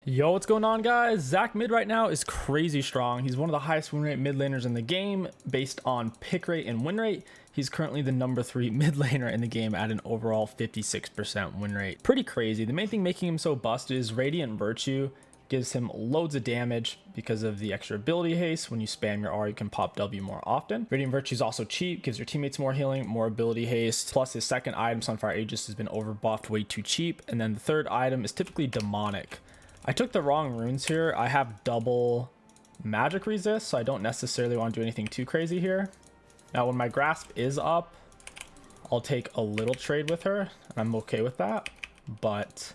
Yo, what's going on, guys? ZAC mid right now is crazy strong. He's one of the highest win rate mid laners in the game based on pick rate and win rate. He's currently the number 3 mid laner in the game at an overall 56% win rate. Pretty crazy. The main thing making him so busted is Radiant Virtue gives him loads of damage because of the extra ability haste. When you spam your R, you can pop W more often. Radiant Virtue is also cheap, gives your teammates more healing, more ability haste. Plus his second item, Sunfire Aegis, has been overbuffed way too cheap. And then the third item is typically demonic. I took the wrong runes here. I have double magic resist, so I don't necessarily want to do anything too crazy here. Now, when my grasp is up, I'll take a little trade with her, and I'm okay with that. But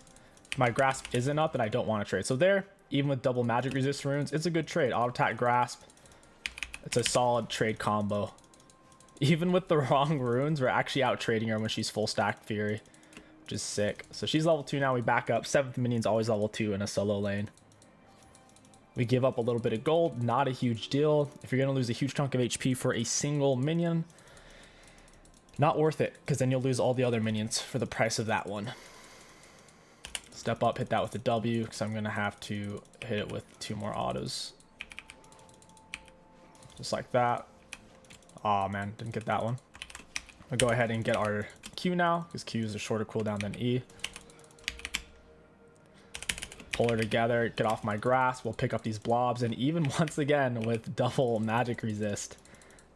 if my grasp isn't up, then I don't want to trade. So there, even with double magic resist runes, it's a good trade. Auto attack grasp. It's a solid trade combo. Even with the wrong runes, we're actually out trading her when she's full stacked Fury, which is sick. So she's level 2 now. We back up. 7th minion's always level 2 in a solo lane. We give up a little bit of gold. Not a huge deal. If you're going to lose a huge chunk of HP for a single minion, not worth it, because then you'll lose all the other minions for the price of that one. Step up, hit that with the W, because I'm going to have to hit it with 2 more autos. Just like that. Aw, man, didn't get that one. We'll go ahead and get our Q now, because Q is a shorter cooldown than E. Pull her together, get off my grass, we'll pick up these blobs, and even once again with double magic resist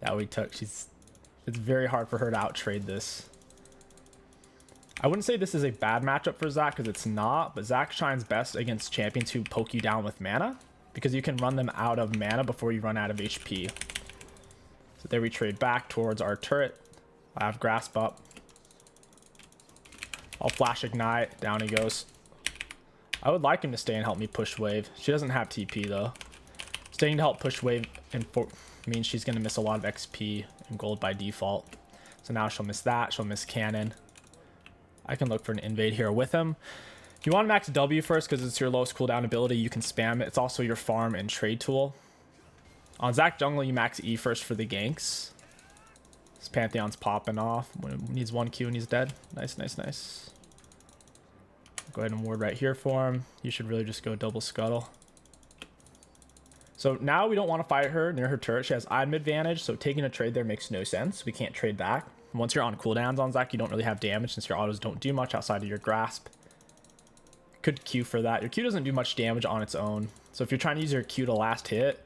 that we took, it's very hard for her to outtrade this. I wouldn't say this is a bad matchup for ZAC, because it's not, but ZAC shines best against champions who poke you down with mana, because you can run them out of mana before you run out of HP. So there we trade back towards our turret. I have grasp up. I'll flash ignite, down he goes. I would like him to stay and help me push wave. She doesn't have TP though. Staying to help push wave means she's going to miss a lot of XP and gold by default. So now she'll miss that. She'll miss cannon. I can look for an invade here with him. If you want to max W first because it's your lowest cooldown ability, you can spam it. It's also your farm and trade tool. On ZAC jungle, you max E first for the ganks. This Pantheon's popping off. Needs 1 Q and he's dead. Nice, nice, nice. Go ahead and ward right here for him. You should really just go double scuttle. So now we don't want to fight her near her turret. She has item advantage, so taking a trade there makes no sense. We can't trade back. Once you're on cooldowns on ZAC, you don't really have damage since your autos don't do much outside of your grasp. Could Q for that. Your Q doesn't do much damage on its own. So if you're trying to use your Q to last hit,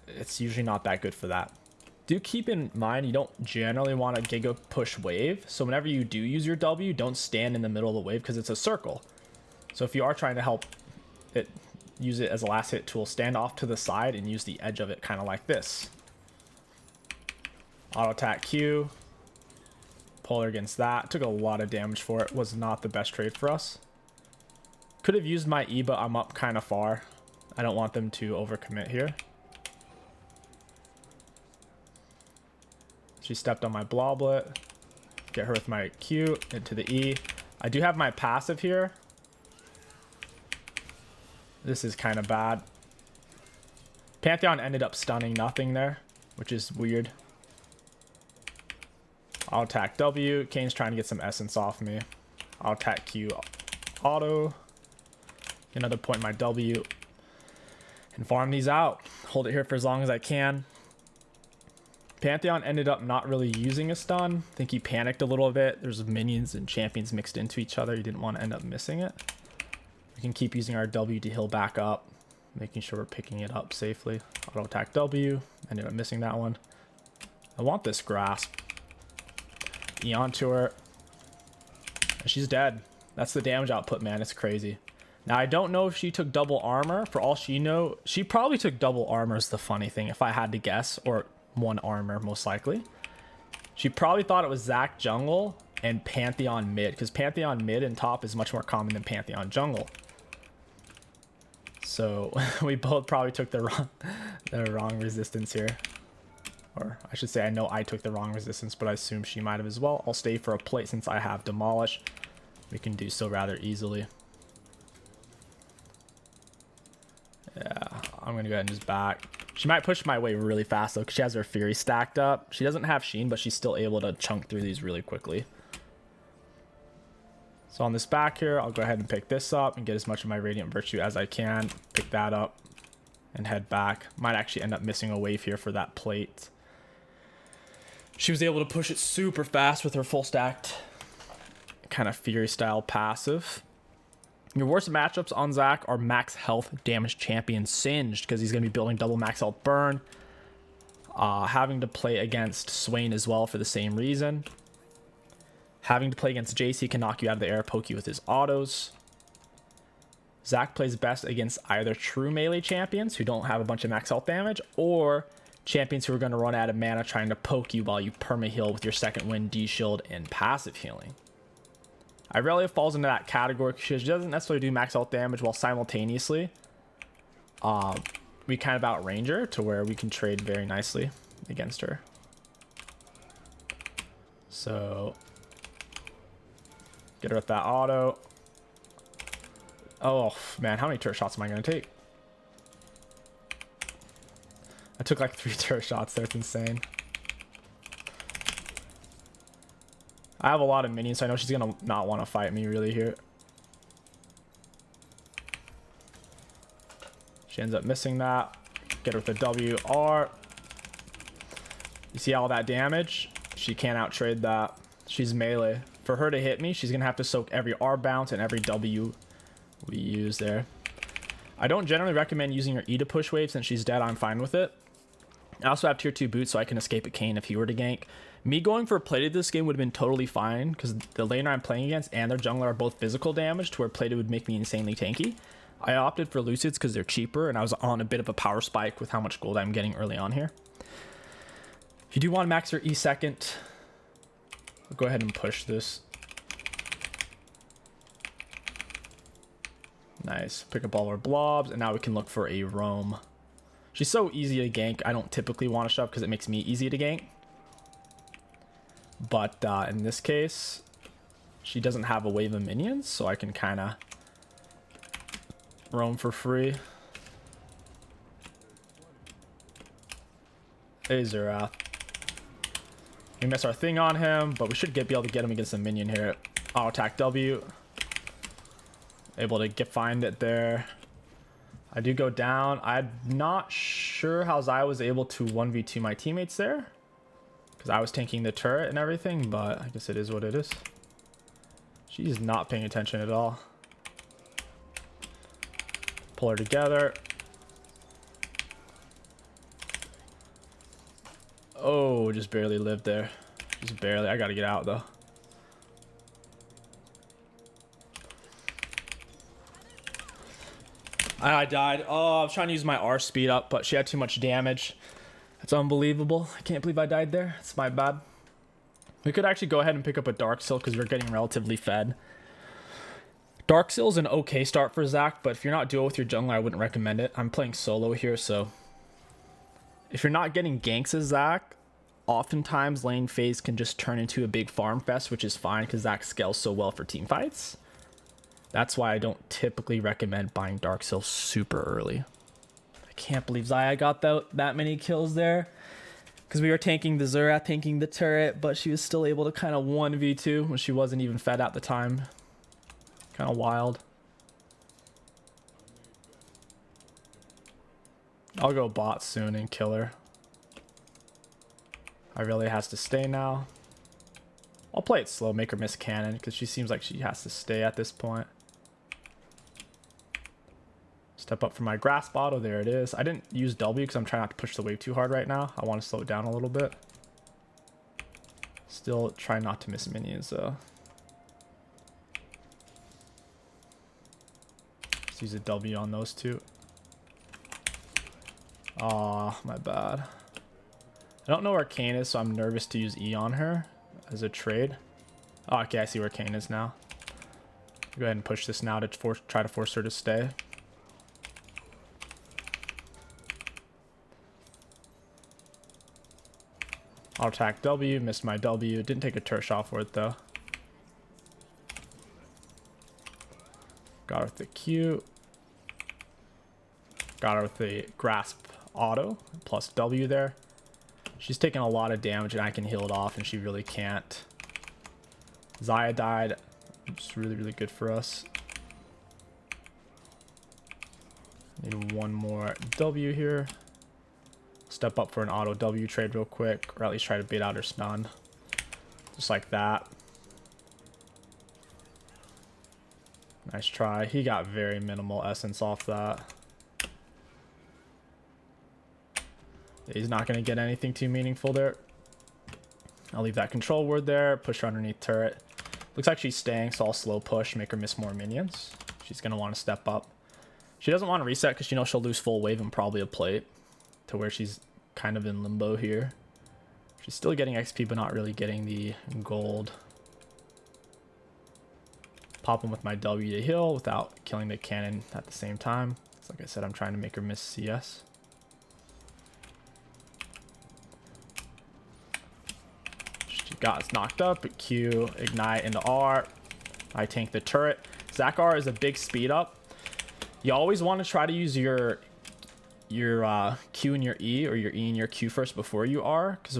it's usually not that good for that. Do keep in mind you don't generally want to giga push wave, so whenever you do use your W, don't stand in the middle of the wave because it's a circle. So if you are trying to help it, use it as a last hit tool, stand off to the side and use the edge of it kind of like this. Auto attack Q, polar against that. Took a lot of damage for it. Was not the best trade for us. Could have used my E, but I'm up kind of far. I don't want them to overcommit here. She stepped on my bloblet. Get her with my Q into the E. I do have my passive here. This is kind of bad. Pantheon ended up stunning nothing there, which is weird. I'll attack W. Kane's trying to get some essence off me. I'll attack Q auto. Get another point in my W. And farm these out. Hold it here for as long as I can. Pantheon ended up not really using a stun. I think he panicked a little bit. There's minions and champions mixed into each other. He didn't want to end up missing it. We can keep using our W to heal back up, making sure we're picking it up safely. Auto attack W. Ended up missing that one. I want this grasp. Eon to her. And she's dead. That's the damage output, man. It's crazy. Now, I don't know if she took double armor. For all she know, she probably took double armor is the funny thing, if I had to guess. Or 1 armor, most likely. She probably thought it was ZAC jungle and Pantheon mid, because Pantheon mid and top is much more common than Pantheon jungle. So we both probably took the wrong resistance here. Or I should say I know I took the wrong resistance, but I assume she might have as well. I'll stay for a plate since I have demolish. We can do so rather easily. Yeah, I'm going to go ahead and just back. She might push my way really fast though, because she has her Fury stacked up. She doesn't have Sheen, but she's still able to chunk through these really quickly. So on this back here, I'll go ahead and pick this up and get as much of my Radiant Virtue as I can. Pick that up and head back. Might actually end up missing a wave here for that plate. She was able to push it super fast with her full stacked kind of Fury style passive. Your worst matchups on ZAC are max health damage champion Singed, because he's going to be building double max health burn. Having to play against Swain as well for the same reason. Having to play against Jace, he can knock you out of the air, poke you with his autos. ZAC plays best against either true melee champions who don't have a bunch of max health damage, or champions who are going to run out of mana trying to poke you while you perma heal with your second wind, D-shield, and passive healing. Irelia falls into that category because she doesn't necessarily do max health damage, while simultaneously we kind of outrange her to where we can trade very nicely against her. So get her with that auto. Oh man, how many turret shots am I going to take? I took like 3 turret shots there. It's insane. I have a lot of minions, so I know she's going to not want to fight me really here. She ends up missing that. Get her with the WR. You see all that damage? She can't outtrade that. She's melee. For her to hit me, she's going to have to soak every R bounce and every W we use there. I don't generally recommend using her E to push wave. Since she's dead, I'm fine with it. I also have tier 2 boots, so I can escape a Kayn if he were to gank. Me going for plated this game would have been totally fine, because the laner I'm playing against and their jungler are both physical damage, to where plated would make me insanely tanky. I opted for Lucids because they're cheaper, and I was on a bit of a power spike with how much gold I'm getting early on here. If you do want to max your E second, I'll go ahead and push this. Nice. Pick up all our blobs, and now we can look for a roam. She's so easy to gank. I don't typically want to shove because it makes me easy to gank. But in this case, she doesn't have a wave of minions, so I can kind of roam for free. Hey, Zerath. We miss our thing on him, but we should be able to get him against a minion here. Auto attack W. Able to find it there. I do go down. I'm not sure how Zai was able to 1v2 my teammates there, because I was tanking the turret and everything, but I guess it is what it is. She's not paying attention at all. Pull her together. Oh, just barely lived there. Just barely. I gotta get out though. I died. Oh, I was trying to use my R speed up, but she had too much damage. That's unbelievable. I can't believe I died there. It's my bad. We could actually go ahead and pick up a Dark Seal because we're getting relatively fed. Dark Seal is an okay start for ZAC, but if you're not duo with your jungler, I wouldn't recommend it. I'm playing solo here, so if you're not getting ganks as ZAC, oftentimes lane phase can just turn into a big farm fest, which is fine because ZAC scales so well for team fights. That's why I don't typically recommend buying Dark Seal super early. I can't believe Zaya got that many kills there, because we were tanking the Zerath, tanking the turret, but she was still able to kind of 1v2 when she wasn't even fed at the time. Kind of wild. I'll go bot soon and kill her. Irelia has to stay now. I'll play it slow, make her miss cannon, because she seems like she has to stay at this point. Step up for my grasp auto. There it is. I didn't use W because I'm trying not to push the wave too hard right now. I want to slow it down a little bit. Still try not to miss minions though. Let's use a W on those two. Aw, my bad. I don't know where Kayn is, so I'm nervous to use E on her as a trade. Oh, okay, I see where Kayn is now. Go ahead and push this now to try to force her to stay. I'll attack W, missed my W. Didn't take a turret shot for it though. Got her with the Q. Got her with the grasp auto plus W there. She's taking a lot of damage and I can heal it off, and she really can't. Zaya died. It's really, really good for us. Need one more W here. Step up for an auto W trade real quick, or at least try to bait out her stun. Just like that. Nice try. He got very minimal essence off that. He's not going to get anything too meaningful there. I'll leave that control word there. Push her underneath turret. Looks like she's staying, so I'll slow push, make her miss more minions. She's going to want to step up. She doesn't want to reset because she knows she'll lose full wave and probably a plate, to where she's kind of in limbo here. She's still getting XP, but not really getting the gold. Pop him with my W to heal without killing the cannon at the same time. So like I said, I'm trying to make her miss CS. She got knocked up at Q, ignite into R. I tank the turret. ZAC R is a big speed up. You always want to try to use your Q and your E, or your E and your Q first before you R, because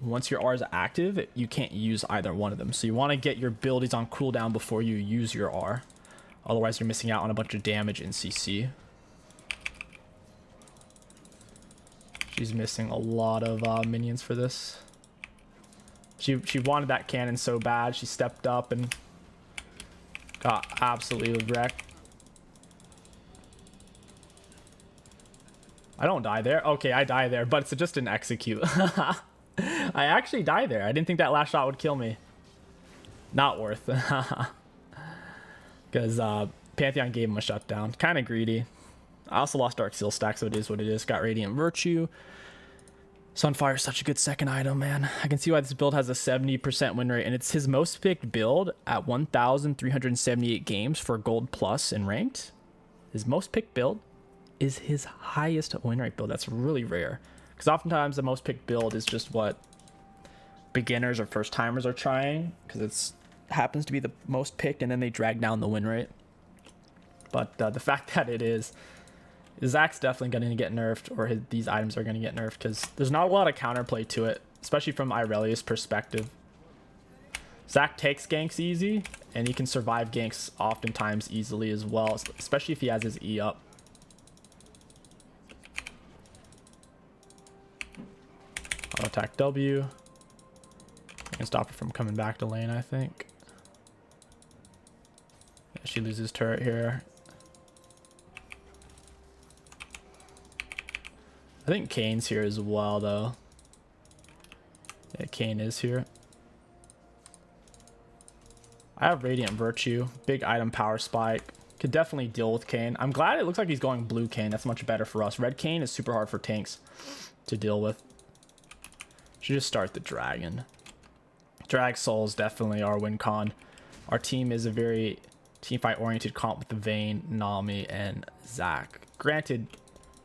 once your R is active, you can't use either one of them. So you want to get your abilities on cooldown before you use your R. Otherwise, you're missing out on a bunch of damage in CC. She's missing a lot of minions for this. She wanted that cannon so bad. She stepped up and got absolutely wrecked. I don't die there. Okay, I die there, but it's just an execute. I actually die there. I didn't think that last shot would kill me. Not worth. Because Pantheon gave him a shutdown. Kind of greedy. I also lost Dark Seal stack, so it is what it is. Got Radiant Virtue. Sunfire is such a good second item, man. I can see why this build has a 70% win rate, and it's his most picked build at 1,378 games for Gold Plus in Ranked. His most picked build is his highest win rate build. That's really rare, because oftentimes the most picked build is just what beginners or first timers are trying, because it's happens to be the most picked, and then they drag down the win rate. But the fact that it is, ZAC's definitely going to get nerfed, or these items are going to get nerfed, because there's not a lot of counterplay to it, especially from Irelia's perspective. ZAC takes ganks easy, and he can survive ganks oftentimes easily as well, especially if he has his E up. I'll attack W. I can stop her from coming back to lane, I think. Yeah, she loses turret here. I think Kane's here as well, though. Yeah, Kane is here. I have Radiant Virtue. Big item power spike. Could definitely deal with Kane. I'm glad it looks like he's going blue Kane. That's much better for us. Red Kane is super hard for tanks to deal with. Should just start the dragon. Drag Soul's definitely our win con. Our team is a very teamfight oriented comp with the Vayne, Nami, and ZAC. Granted,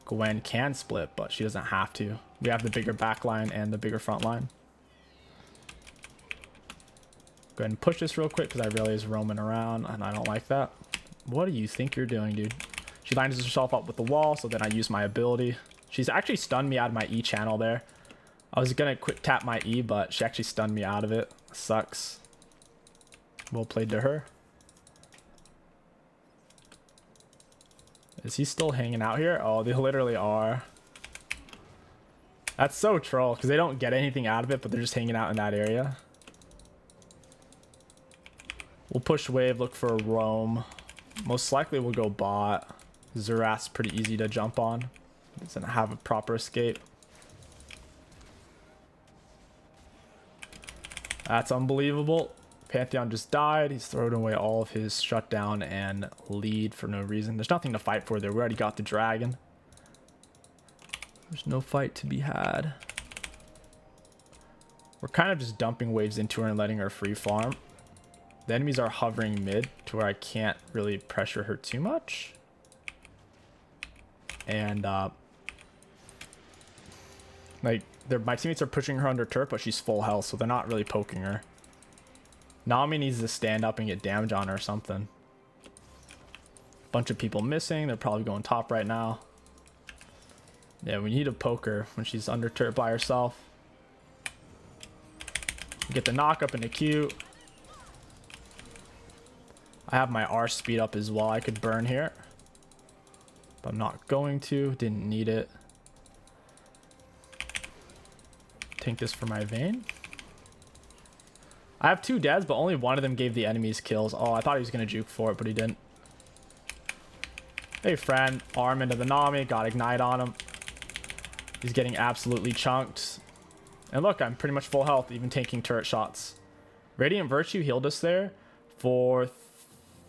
Gwen can split, but she doesn't have to. We have the bigger backline and the bigger front line. Go ahead and push this real quick, because I really is roaming around and I don't like that. What do you think you're doing, dude? She lines herself up with the wall, so then I use my ability. She's actually stunned me out of my E channel there. I was gonna quick tap my E, but she actually stunned me out of it. Sucks. Well played to her. Is he still hanging out here? Oh, they literally are. That's so troll, because they don't get anything out of it, but they're just hanging out in that area. We'll push wave, look for a roam. Most likely we'll go bot. Zerath's pretty easy to jump on. Doesn't have a proper escape. That's unbelievable. Pantheon just died. He's thrown away all of his shutdown and lead for no reason. There's nothing to fight for there. We already got the dragon. There's no fight to be had. We're kind of just dumping waves into her and letting her free farm. The enemies are hovering mid to where I can't really pressure her too much. And like my teammates are pushing her under turret, but she's full health, so they're not really poking her. Nami needs to stand up and get damage on her or something. Bunch of people missing. They're probably going top right now. Yeah, we need to poke her when she's under turret by herself. Get the knock up in the Q. I have my R speed up as well. I could burn here, but I'm not going to. Didn't need it. Take this for my vein. I have 2 deads, but only one of them gave the enemies kills. Oh, I thought he was going to juke for it, but he didn't. Hey, friend. Arm into the Nami. Got Ignite on him. He's getting absolutely chunked. And look, I'm pretty much full health, even taking turret shots. Radiant Virtue healed us there for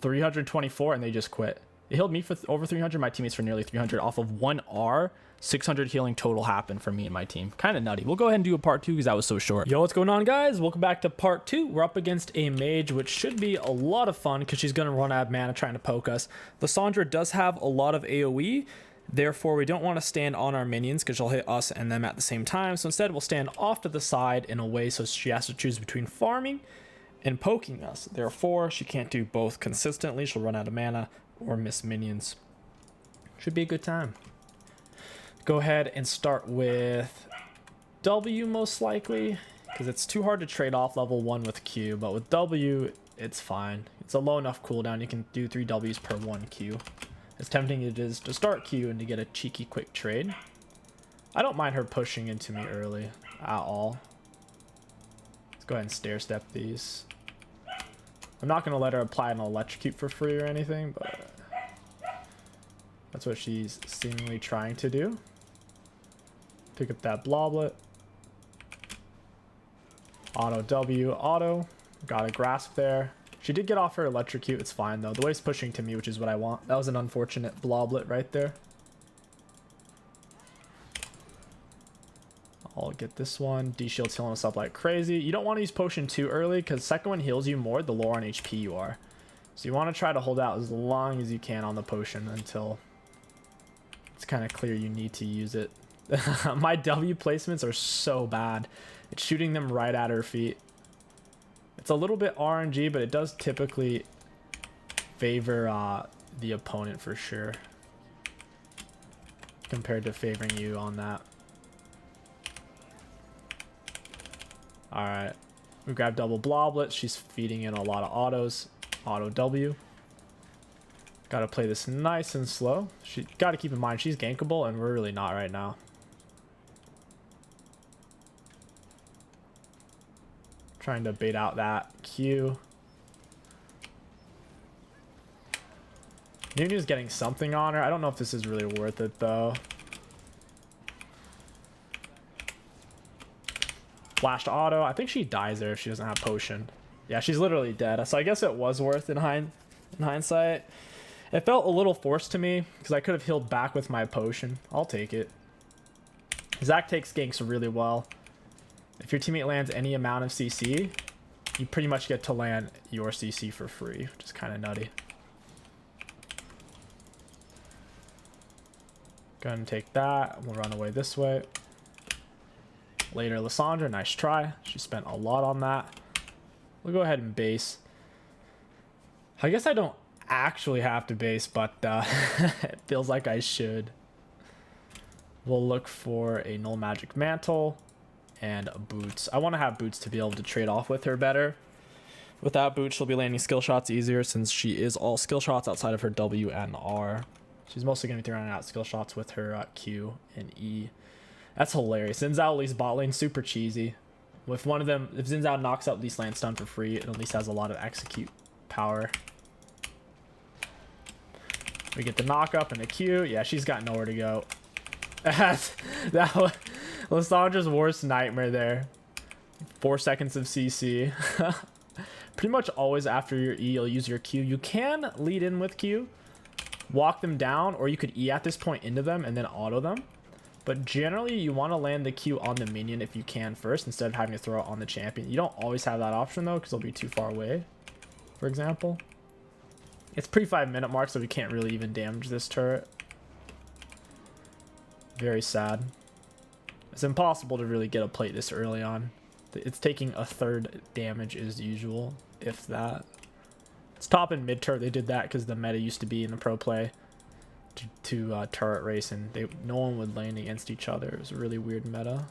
324, and they just quit. It healed me for over 300, my teammates for nearly 300 off of 1 R. 600 healing total happened for me and my team. Kind of nutty. We'll go ahead and do a part 2 because that was so short. Yo, what's going on, guys? Welcome back to part 2. We're up against a mage, which should be a lot of fun because she's going to run out of mana trying to poke us. Lissandra does have a lot of AoE. Therefore, we don't want to stand on our minions because she'll hit us and them at the same time. So instead, we'll stand off to the side in a way so she has to choose between farming and poking us. Therefore, she can't do both consistently. She'll run out of mana or miss minions. Should be a good time. Go ahead and start with W most likely because it's too hard to trade off level 1 with Q, but with W, it's fine. It's a low enough cooldown. You can do 3 Ws per 1 Q. As tempting it is to start Q and to get a cheeky quick trade. I don't mind her pushing into me early at all. Let's go ahead and stair step these. I'm not going to let her apply an electrocute for free or anything, but that's what she's seemingly trying to do. Pick up that bloblet. Auto W, auto. Got a grasp there. She did get off her electrocute. It's fine, though. The wave's pushing to me, which is what I want. That was an unfortunate bloblet right there. I'll get this one. D-Shield's healing us up like crazy. You don't want to use potion too early because second one heals you more the lower on HP you are. So you want to try to hold out as long as you can on the potion until it's kind of clear you need to use it. My W placements are so bad. It's shooting them right at her feet. It's a little bit RNG, but it does typically favor the opponent for sure compared to favoring you on that. Alright, we grab double bloblets. She's feeding in a lot of autos. Auto W. Gotta play this nice and slow. She gotta keep in mind she's gankable, and we're really not right now. Trying to bait out that Q. Nunu's getting something on her. I don't know if this is really worth it, though. Flashed auto. I think she dies there if she doesn't have potion. Yeah, she's literally dead. So I guess it was worth in hindsight. It felt a little forced to me because I could have healed back with my potion. I'll take it. ZAC takes ganks really well. If your teammate lands any amount of CC, you pretty much get to land your CC for free, which is kind of nutty. Go ahead and take that. We'll run away this way. Later, Lissandra, nice try. She spent a lot on that. We'll go ahead and base. I guess I don't actually have to base, but it feels like I should. We'll look for a null magic mantle and boots. I want to have boots to be able to trade off with her better. Without boots, she'll be landing skill shots easier since she is all skill shots outside of her W and R. She's mostly going to be throwing out skill shots with her Q and E. That's hilarious. Xin Zhao leaves bot lane, super cheesy. If one of them, if Xin Zhao knocks out Least Land stun for free, it at least has a lot of execute power. We get the knock up and the Q. Yeah, she's got nowhere to go. That was Lissandra's worst nightmare there. 4 seconds of CC. Pretty much always after your E, you'll use your Q. You can lead in with Q, walk them down, or you could E at this point into them and then auto them. But generally, you want to land the Q on the minion if you can first, instead of having to throw it on the champion. You don't always have that option, though, because they'll be too far away, for example. It's pre-5 minute mark, so we can't really even damage this turret. Very sad. It's impossible to really get a plate this early on. It's taking a third damage as usual, if that. It's top and mid turret. They did that because the meta used to be in the pro play to turret race, and no one would lane against each other. It was a really weird meta.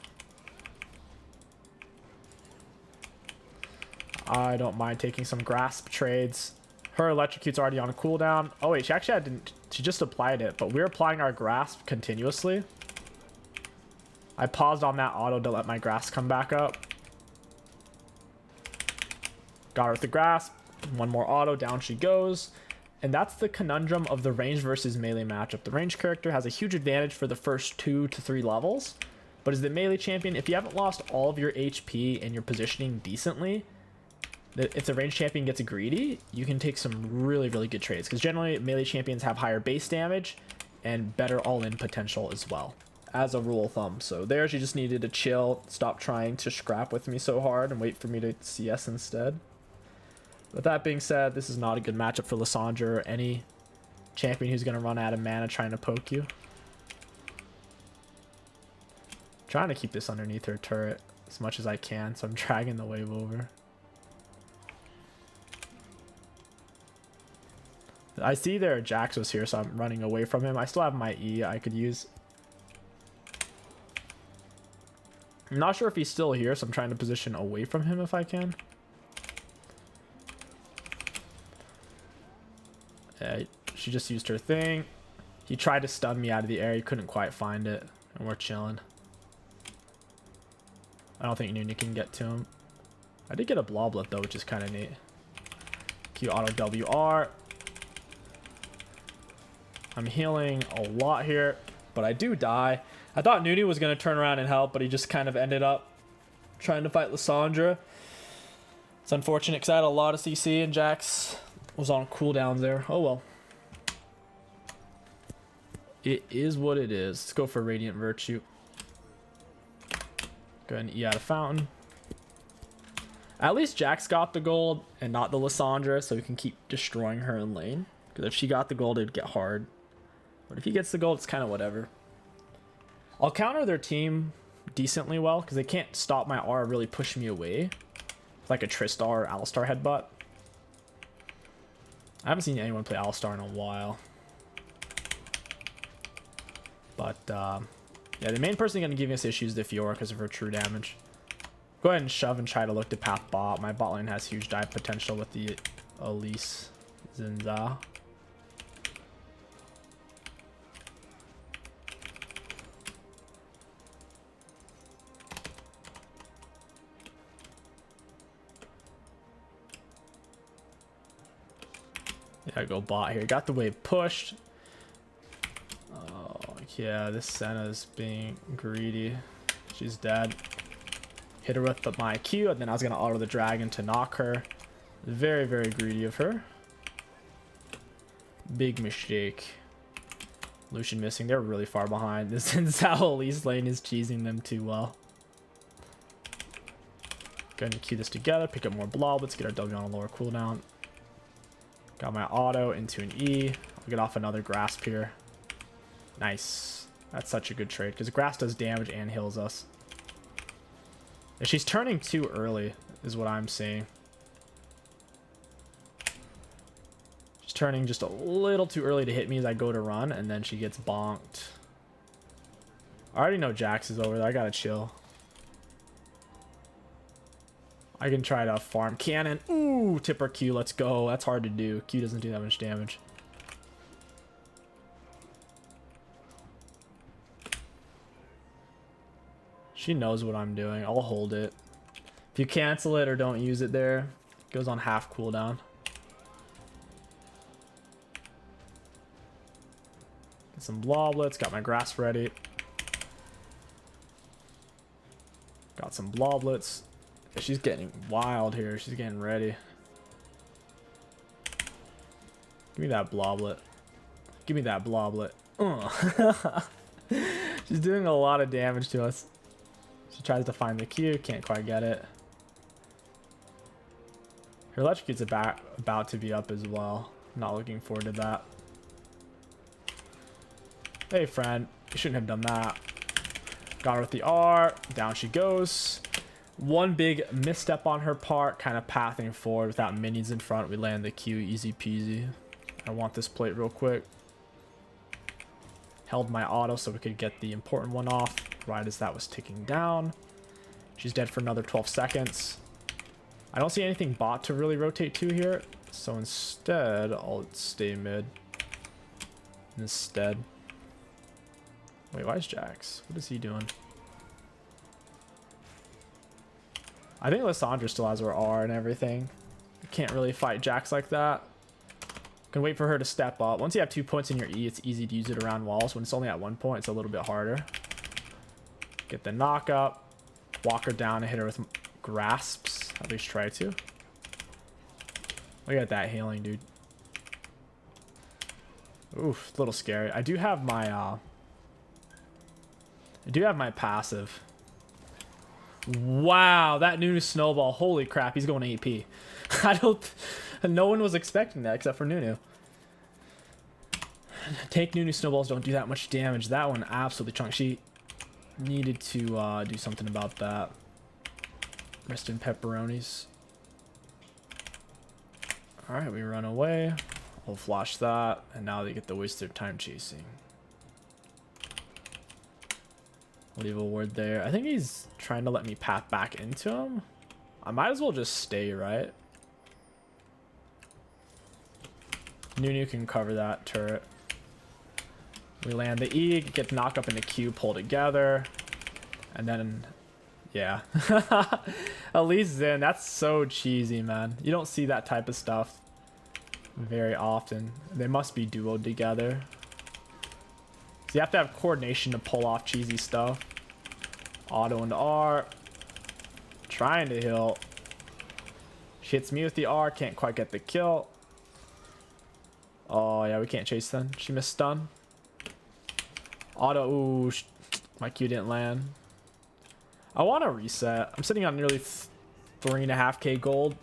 I don't mind taking some grasp trades. Her electrocute's already on a cooldown. Oh wait, she actually didn't. She just applied it, but we're applying our grasp continuously. I paused on that auto to let my grasp come back up. Got her with the grasp. One more auto, down she goes. And that's the conundrum of the range versus melee matchup. The range character has a huge advantage for the first 2 to 3 levels, but as the melee champion, if you haven't lost all of your HP and you're positioning decently, if the range champion gets greedy, you can take some really, really good trades, because generally melee champions have higher base damage and better all-in potential as well, as a rule of thumb. So there, she just needed to chill, stop trying to scrap with me so hard, and wait for me to CS instead. With that being said, this is not a good matchup for Lissandra or any champion who's going to run out of mana trying to poke you. Trying to keep this underneath her turret as much as I can, so I'm dragging the wave over. I see their Jax was here, so I'm running away from him. I still have my E I could use. I'm not sure if he's still here, so I'm trying to position away from him if I can. Yeah, she just used her thing. He tried to stun me out of the air. He couldn't quite find it, and we're chilling. I don't think Nuni can get to him. I did get a Bloblet though, which is kind of neat. Q auto WR. I'm healing a lot here, but I do die. I thought Nuni was going to turn around and help, but he just kind of ended up trying to fight Lissandra. It's unfortunate because I had a lot of CC and Jax was on cooldowns there. Oh well. It is what it is. Let's go for Radiant Virtue. Go ahead and E out of Fountain. At least Jax got the gold and not the Lissandra, so we can keep destroying her in lane. Because if she got the gold, it'd get hard. But if he gets the gold, it's kind of whatever. I'll counter their team decently well, because they can't stop my R really push me away. Like a Tristar or Alistar headbutt. I haven't seen anyone play Alistar in a while. But, yeah, the main person going to give us issues is the Fiora because of her true damage. Go ahead and shove and try to look to path bot. My bot lane has huge dive potential with the Elise Zinza. Yeah, go bot here. Got the wave pushed. Oh, yeah, this Senna's being greedy. She's dead. Hit her with my Q, and then I was going to auto the dragon to knock her. Very, very greedy of her. Big mistake. Lucian missing. They're really far behind. This Zinzao Elise lane is cheesing them too well. Going to queue this together. Pick up more blob. Let's get our W on a lower cooldown. Got my auto into an E. I'll get off another grasp here. Nice. That's such a good trade because grasp does damage and heals us. If she's turning too early is what I'm seeing. She's turning just a little too early to hit me as I go to run, and then she gets bonked. I already know Jax is over there. I gotta chill. I can try to farm cannon. Ooh, tipper Q, let's go. That's hard to do. Q doesn't do that much damage. She knows what I'm doing. I'll hold it. If you cancel it or don't use it there, it goes on half cooldown. Get some bloblets. Got my grass ready. Got some bloblets. She's getting wild here. She's getting ready. Give me that bloblet. Give me that bloblet. She's doing a lot of damage to us. She tries to find the Q. Can't quite get it. Her electrocute's about to be up as well. Not looking forward to that. Hey, friend. You shouldn't have done that. Got her with the R. Down she goes. One big misstep on her part, kind of pathing forward without minions in front. We land the Q, easy peasy. I want this plate real quick. Held my auto so we could get the important one off right as that was ticking down. She's dead for another 12 seconds. I don't see anything bot to really rotate to here. So instead, I'll stay mid. Instead. Wait, why is Jax? What is he doing? I think Lissandra still has her R and everything. You can't really fight Jax like that. Can wait for her to step up. Once you have 2 points in your E, it's easy to use it around walls. When it's only at 1 point, it's a little bit harder. Get the knock up. Walk her down and hit her with grasps. At least try to. Look at that healing, dude. Oof, a little scary. I do have my passive. Wow, that Nunu snowball. Holy crap, he's going AP. No one was expecting that except for Nunu. Take Nunu snowballs don't do that much damage. That one absolutely chunk. She needed to do something about that. Rest in pepperonis. Alright, we run away. We'll flash that. And now they get to waste their time chasing. Leave a ward there. I think he's trying to let me path back into him. I might as well just stay, right? Nunu can cover that turret. We land the E, get knocked up into Q, pull together. And then, yeah. At least Zen, that's so cheesy, man. You don't see that type of stuff very often. They must be duoed together. So you have to have coordination to pull off cheesy stuff. Auto into R. Trying to heal. She hits me with the R. Can't quite get the kill. Oh, yeah, we can't chase then. She missed stun. Auto. Ooh, my Q didn't land. I want to reset. I'm sitting on nearly 3.5k gold.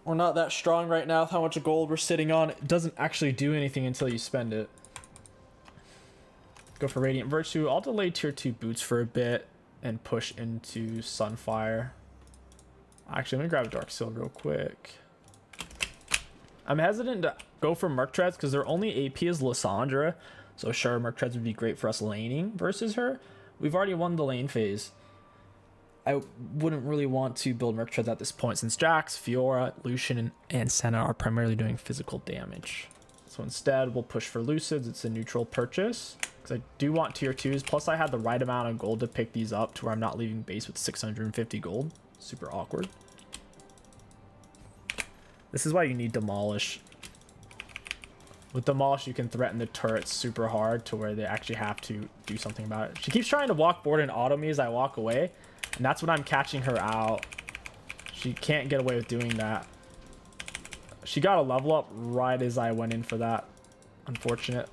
We're not that strong right now with how much gold we're sitting on. It doesn't actually do anything until you spend it. Go for Radiant Virtue. I'll delay tier 2 boots for a bit and push into Sunfire. Actually, let me grab a Dark Seal real quick. I'm hesitant to go for Merc Treads because their only AP is Lissandra. So sure, Merc Treads would be great for us laning versus her. We've already won the lane phase. I wouldn't really want to build Merc Treads at this point since Jax, Fiora, Lucian, and Senna are primarily doing physical damage. So instead, we'll push for Lucids. It's a neutral purchase. I do want tier 2s, plus I had the right amount of gold to pick these up to where I'm not leaving base with 650 gold. Super awkward. This is why you need Demolish. With Demolish, you can threaten the turrets super hard to where they actually have to do something about it. She keeps trying to walk forward and auto me as I walk away, and that's when I'm catching her out. She can't get away with doing that. She got a level up right as I went in for that. Unfortunate.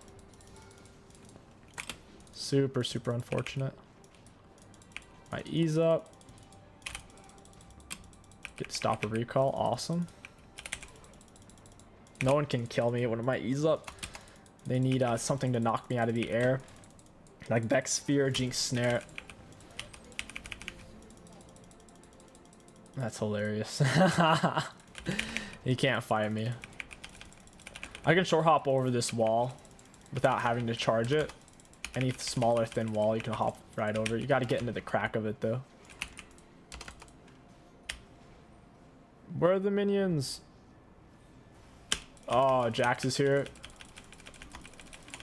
Super, super unfortunate. My E's up. Get to stop a recall. Awesome. No one can kill me when my E's up. They need something to knock me out of the air. Like Vex Sphere, Jinx Snare. That's hilarious. You can't fight me. I can short hop over this wall without having to charge it. Any smaller thin wall you can hop right over. You got to get into the crack of it though. Where are the minions? Oh, Jax is here.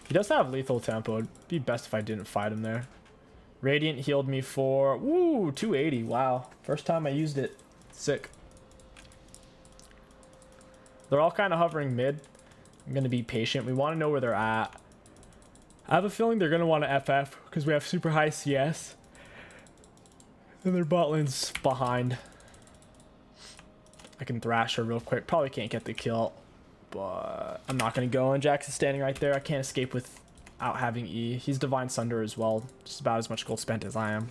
He does have lethal tempo. It'd be best if I didn't fight him there. Radiant healed me for 280. Wow, first time I used it. Sick. They're all kind of hovering mid. I'm gonna be patient. We want to know where they're at. I have a feeling they're going to want to FF because we have super high CS. And their bot lane's behind. I can thrash her real quick. Probably can't get the kill. But I'm not going to go. And Jax is standing right there. I can't escape without having E. He's Divine Sunder as well. Just about as much gold spent as I am.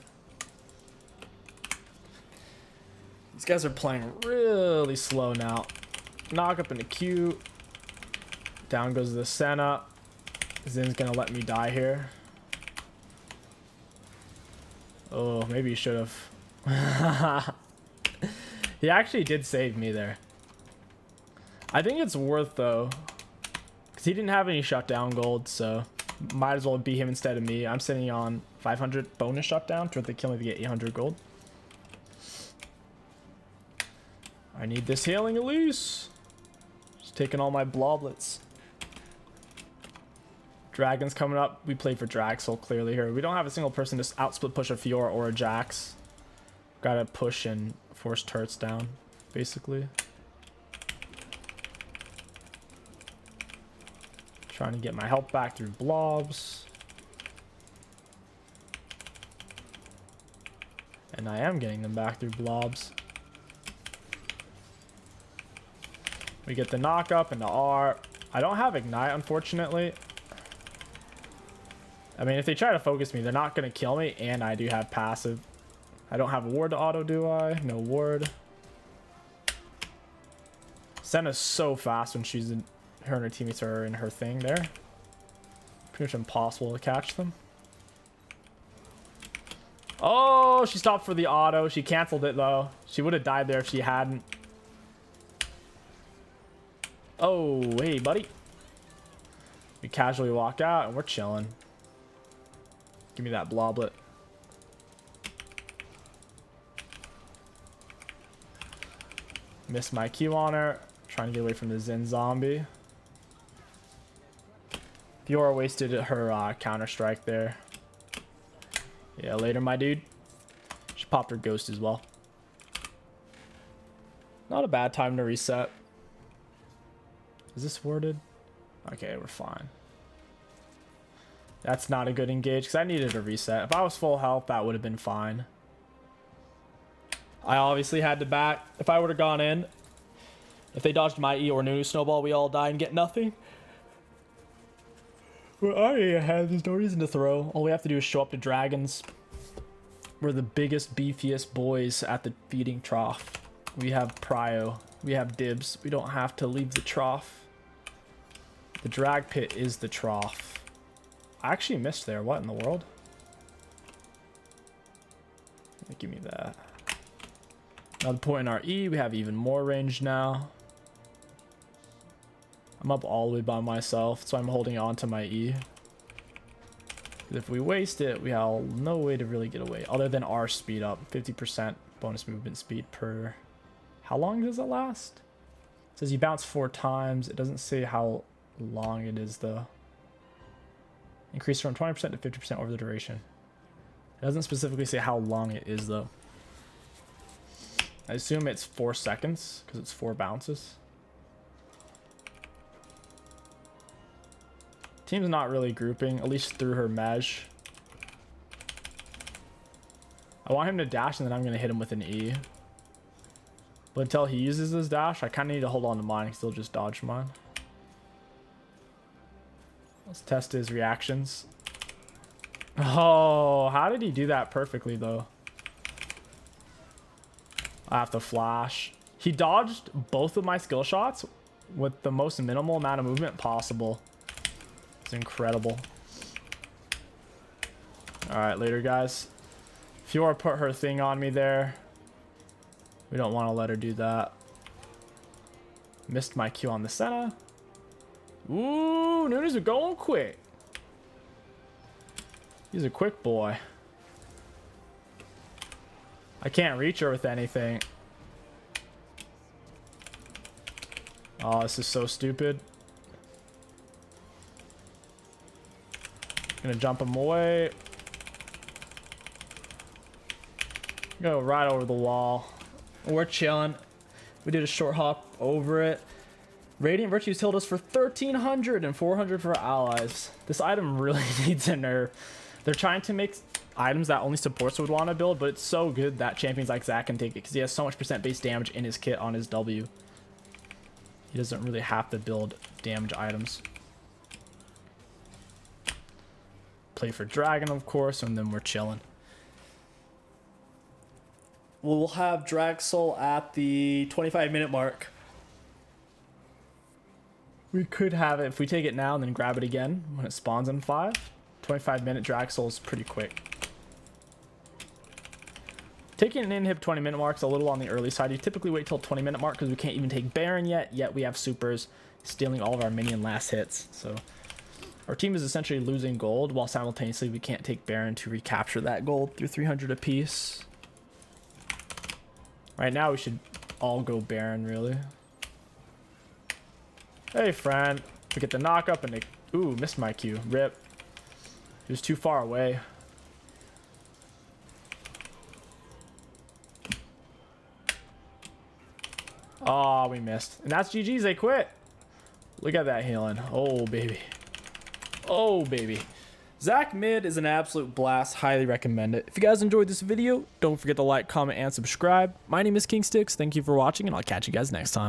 These guys are playing really slow now. Knock up into Q. Down goes the Senna. Zin's gonna let me die here. Oh, maybe he should have. He actually did save me there. I think it's worth though, because he didn't have any shutdown gold, so might as well be him instead of me. I'm sitting on 500 bonus shutdown to the kill me to get 800 gold. I need this healing, Elise. Just taking all my bloblets. Dragon's coming up. We play for Draxel clearly here. We don't have a single person to outsplit push a Fiora or a Jax. Gotta push and force turrets down, basically. Trying to get my health back through blobs. And I am getting them back through blobs. We get the knock up and the R. I don't have ignite, unfortunately. I mean, if they try to focus me, they're not going to kill me, and I do have passive. I don't have a ward to auto, do I? No ward. Senna's so fast when she's in, her and her teammates are in her thing there. Pretty much impossible to catch them. Oh, she stopped for the auto. She canceled it, though. She would have died there if she hadn't. Oh, hey, buddy. We casually walk out, and we're chilling. Give me that bloblet. Missed my Q on her. Trying to get away from the Zen zombie. Fiora wasted her counter strike there. Yeah, later, my dude. She popped her ghost as well. Not a bad time to reset. Is this worded? Okay, we're fine. That's not a good engage because I needed a reset. If I was full health, that would have been fine. I obviously had to back. If I would have gone in, if they dodged my E or Nunu snowball, we all die and get nothing. We're already ahead. There's no reason to throw. All we have to do is show up to dragons. We're the biggest, beefiest boys at the feeding trough. We have prio. We have dibs. We don't have to leave the trough. The drag pit is the trough. I actually missed there. What in the world? Give me that. Another point in our E. We have even more range now. I'm up all the way by myself, so I'm holding on to my E. If we waste it, we have no way to really get away other than our speed up. 50% bonus movement speed per... How long does it last? It says you bounce 4 times. It doesn't say how long it is, though. Increase from 20% to 50% over the duration. It doesn't specifically say how long it is, though. I assume it's 4 seconds, because it's 4 bounces. Team's not really grouping, at least through her mesh. I want him to dash, and then I'm going to hit him with an E. But until he uses his dash, I kind of need to hold on to mine, because he'll just dodge mine. Let's test his reactions. Oh, how did he do that perfectly, though? I have to flash. He dodged both of my skill shots with the most minimal amount of movement possible. It's incredible. Alright, later, guys. Fiora put her thing on me there. We don't want to let her do that. Missed my Q on the Senna. Ooh, Nunes are going quick. He's a quick boy. I can't reach her with anything. Oh, this is so stupid. Gonna jump him away. Go right over the wall. We're chilling. We did a short hop over it. Radiant Virtues healed us for 1,300 and 400 for our allies. This item really needs a nerf. They're trying to make items that only supports would want to build, but it's so good that champions like ZAC can take it because he has so much percent base damage in his kit on his W. He doesn't really have to build damage items. Play for Dragon, of course, and then we're chilling. We'll have Draxel at the 25-minute mark. We could have it if we take it now and then grab it again when it spawns in 5. 25-minute Draxel is pretty quick. Taking an inhib 20-minute mark is a little on the early side. You typically wait till 20-minute mark because we can't even take Baron yet we have supers stealing all of our minion last hits. So our team is essentially losing gold while simultaneously we can't take Baron to recapture that gold through 300 apiece. Right now we should all go Baron, really. Hey, friend. We get the knock up and they... Ooh, missed my Q. Rip. He was too far away. Oh, we missed. And that's GG's. They quit. Look at that healing. Oh, baby. Oh, baby. ZAC mid is an absolute blast. Highly recommend it. If you guys enjoyed this video, don't forget to like, comment, and subscribe. My name is King Sticks. Thank you for watching, and I'll catch you guys next time.